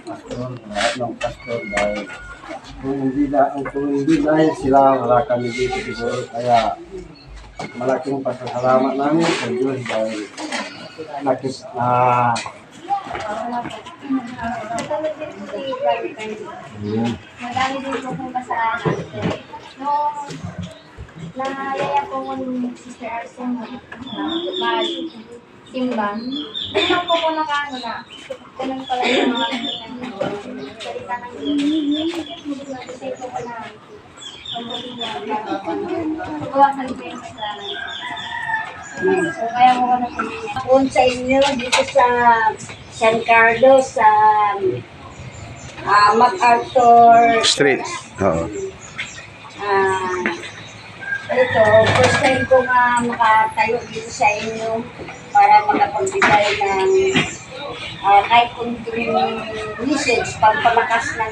pastor, lahat ng pastor dahil kung hindi dahil sila, wala kami dito siguro. Kaya malaking pasasalamat namin sa Diyos dahil Madami din po kong kasalanan. Nung nahayaya ko ng Sister Arsen simba, hindi lang po ko nakaano na. Ganun pala yung mga salita ng Diyos. Kasi po ko na pagbawasan ko yung kasalanan. So kaya mo ko na Kung sa inyo dito sa San Carlos, sa MacArthur Street. Oo. Ito, first time ko nga makatayo dito sa inyo para makapagbigay ng kahit kunting message, pampalakas na